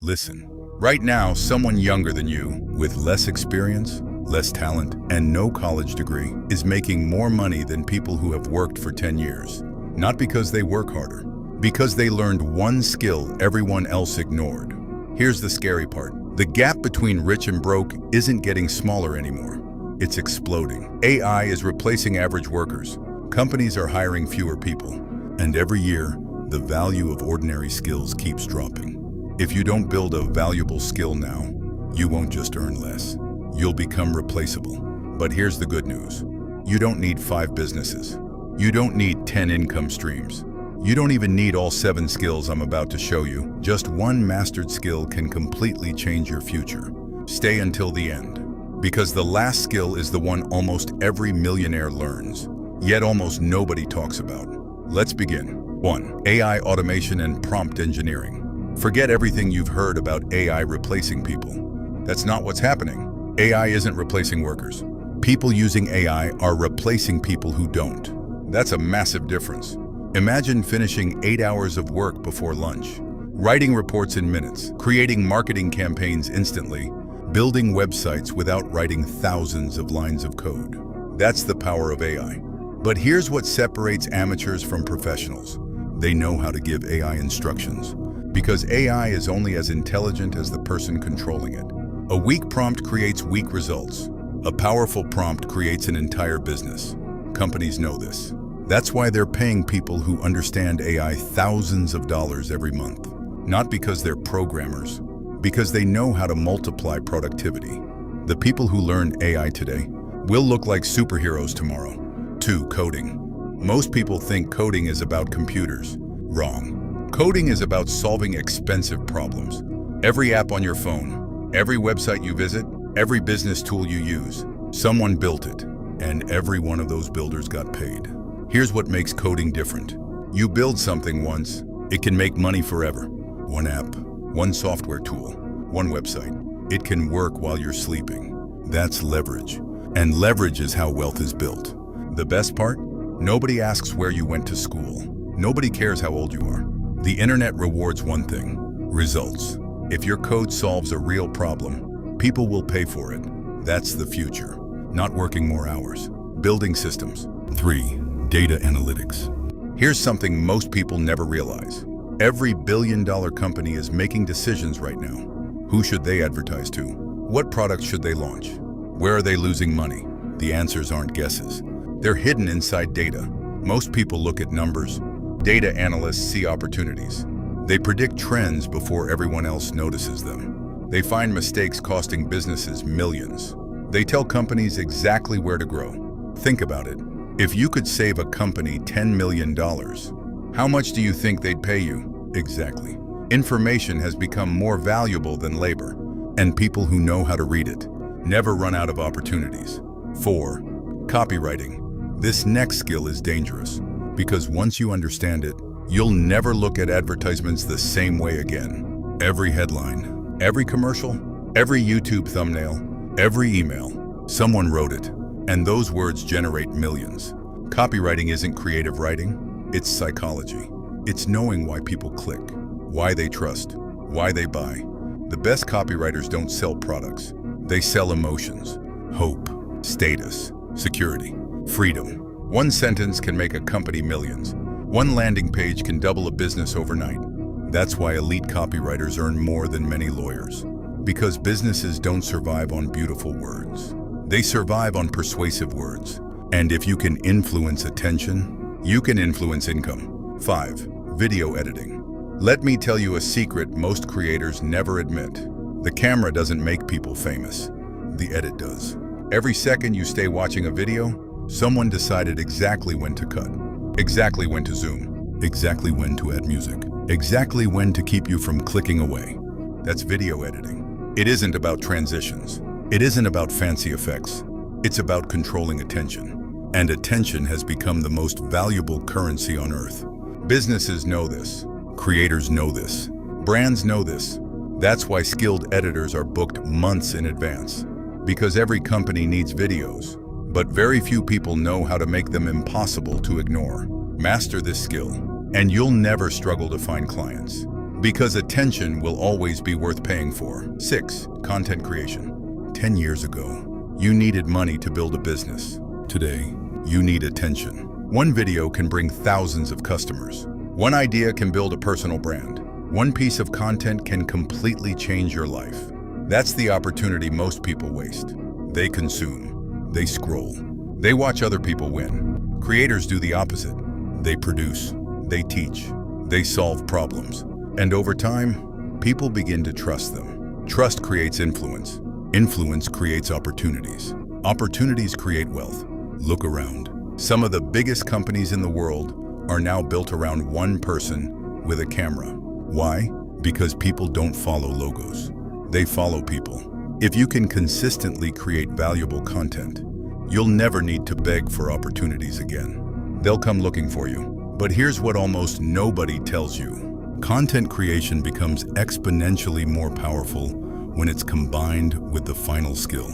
Listen, right now, someone younger than you, with less experience, less talent, and no college degree, is making more money than people who have worked for 10 years. Not because they work harder, because they learned one skill everyone else ignored. Here's the scary part. The gap between rich and broke isn't getting smaller anymore. It's exploding. AI is replacing average workers. Companies are hiring fewer people. And every year, the value of ordinary skills keeps dropping. If you don't build a valuable skill now, you won't just earn less. You'll become replaceable. But here's the good news. You don't need 5 businesses. You don't need 10 income streams. You don't even need all 7 skills I'm about to show you. Just one mastered skill can completely change your future. Stay until the end. Because the last skill is the one almost every millionaire learns, yet almost nobody talks about. Let's begin. 1. AI automation and prompt engineering. Forget everything you've heard about AI replacing people. That's not what's happening. AI isn't replacing workers. People using AI are replacing people who don't. That's a massive difference. Imagine finishing 8 hours of work before lunch, writing reports in minutes, creating marketing campaigns instantly, building websites without writing thousands of lines of code. That's the power of AI. But here's what separates amateurs from professionals. They know how to give AI instructions. Because AI is only as intelligent as the person controlling it. A weak prompt creates weak results. A powerful prompt creates an entire business. Companies know this. That's why they're paying people who understand AI thousands of dollars every month. Not because they're programmers, because they know how to multiply productivity. The people who learn AI today will look like superheroes tomorrow. 2. Coding. Most people think coding is about computers. Wrong. Coding is about solving expensive problems. Every app on your phone, every website you visit, every business tool you use, someone built it, and every one of those builders got paid. Here's what makes coding different. You build something once, it can make money forever. One app, one software tool, one website. It can work while you're sleeping. That's leverage. And leverage is how wealth is built. The best part? Nobody asks where you went to school. Nobody cares how old you are. The internet rewards one thing: results. If your code solves a real problem, people will pay for it. That's the future. Not working more hours. Building systems. 3. Data analytics. Here's something most people never realize. Every billion-dollar company is making decisions right now. Who should they advertise to? What products should they launch? Where are they losing money? The answers aren't guesses. They're hidden inside data. Most people look at numbers. Data analysts see opportunities. They predict trends before everyone else notices them. They find mistakes costing businesses millions. They tell companies exactly where to grow. Think about it. If you could save a company $10 million, how much do you think they'd pay you? Exactly. Information has become more valuable than labor, and people who know how to read it never run out of opportunities. 4. Copywriting. This next skill is dangerous. Because once you understand it, you'll never look at advertisements the same way again. Every headline, every commercial, every YouTube thumbnail, every email, someone wrote it, and those words generate millions. Copywriting isn't creative writing, it's psychology. It's knowing why people click, why they trust, why they buy. The best copywriters don't sell products, they sell emotions, hope, status, security, freedom. One sentence can make a company millions. One landing page can double a business overnight. That's why elite copywriters earn more than many lawyers. Because businesses don't survive on beautiful words. They survive on persuasive words. And if you can influence attention, you can influence income. 5. Video editing. Let me tell you a secret most creators never admit. The camera doesn't make people famous. The edit does. Every second you stay watching a video, someone decided exactly when to cut, exactly when to zoom, exactly when to add music, exactly when to keep you from clicking away. That's video editing. It isn't about transitions. It isn't about fancy effects. It's about controlling attention. And attention has become the most valuable currency on earth. Businesses know this. Creators know this. Brands know this. That's why skilled editors are booked months in advance. Because every company needs videos. But very few people know how to make them impossible to ignore. Master this skill, and you'll never struggle to find clients. Because attention will always be worth paying for. 6. Content creation. 10 years ago, you needed money to build a business. Today, you need attention. One video can bring thousands of customers. One idea can build a personal brand. One piece of content can completely change your life. That's the opportunity most people waste. They consume. They scroll. They watch other people win. Creators do the opposite. They produce. They teach. They solve problems. And over time, people begin to trust them. Trust creates influence. Influence creates opportunities. Opportunities create wealth. Look around. Some of the biggest companies in the world are now built around one person with a camera. Why? Because people don't follow logos. They follow people. If you can consistently create valuable content, you'll never need to beg for opportunities again. They'll come looking for you. But here's what almost nobody tells you. Content creation becomes exponentially more powerful when it's combined with the final skill.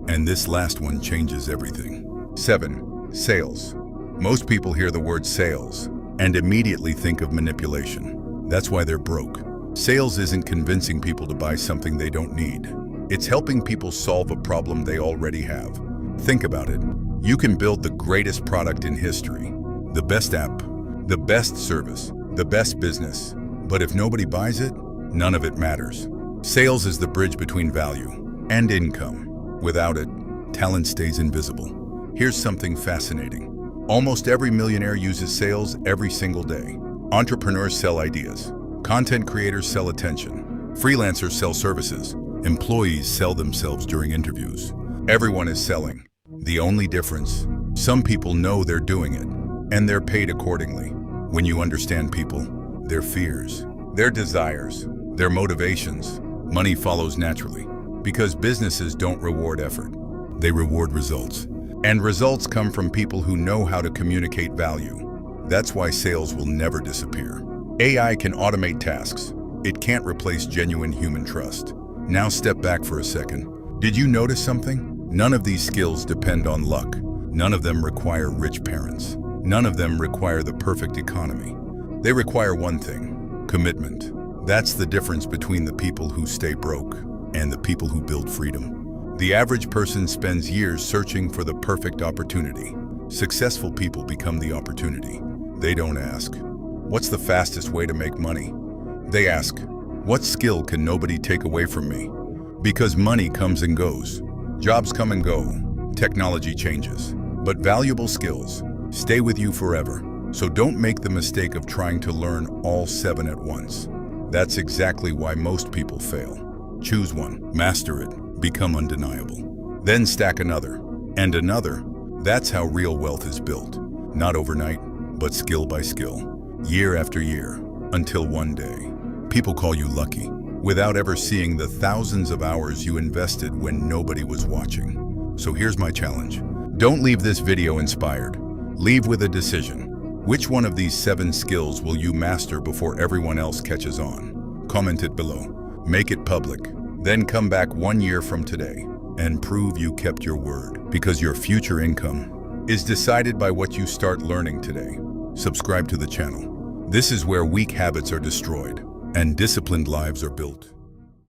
And this last one changes everything. 7. Sales. Most people hear the word sales and immediately think of manipulation. That's why they're broke. Sales isn't convincing people to buy something they don't need. It's helping people solve a problem they already have. Think about it. You can build the greatest product in history, the best app, the best service, the best business. But if nobody buys it, none of it matters. Sales is the bridge between value and income. Without it, talent stays invisible. Here's something fascinating. Almost every millionaire uses sales every single day. Entrepreneurs sell ideas. Content creators sell attention. Freelancers sell services. Employees sell themselves during interviews. Everyone is selling. The only difference, some people know they're doing it, and they're paid accordingly. When you understand people, their fears, their desires, their motivations, money follows naturally. Because businesses don't reward effort. They reward results. And results come from people who know how to communicate value. That's why sales will never disappear. AI can automate tasks. It can't replace genuine human trust. Now step back for a second. Did you notice something? None of these skills depend on luck. None of them require rich parents. None of them require the perfect economy. They require one thing: commitment. That's the difference between the people who stay broke and the people who build freedom. The average person spends years searching for the perfect opportunity. Successful people become the opportunity. They don't ask, "What's the fastest way to make money?" They ask, "What skill can nobody take away from me?" Because money comes and goes. Jobs come and go. Technology changes. But valuable skills stay with you forever. So don't make the mistake of trying to learn all 7 at once. That's exactly why most people fail. Choose one, master it, become undeniable. Then stack another, and another. That's how real wealth is built. Not overnight, but skill by skill, year after year, until one day, people call you lucky, without ever seeing the thousands of hours you invested when nobody was watching. So here's my challenge. Don't leave this video inspired. Leave with a decision. Which one of these 7 skills will you master before everyone else catches on? Comment it below. Make it public. Then come back 1 year from today and prove you kept your word. Because your future income is decided by what you start learning today. Subscribe to the channel. This is where weak habits are destroyed and disciplined lives are built.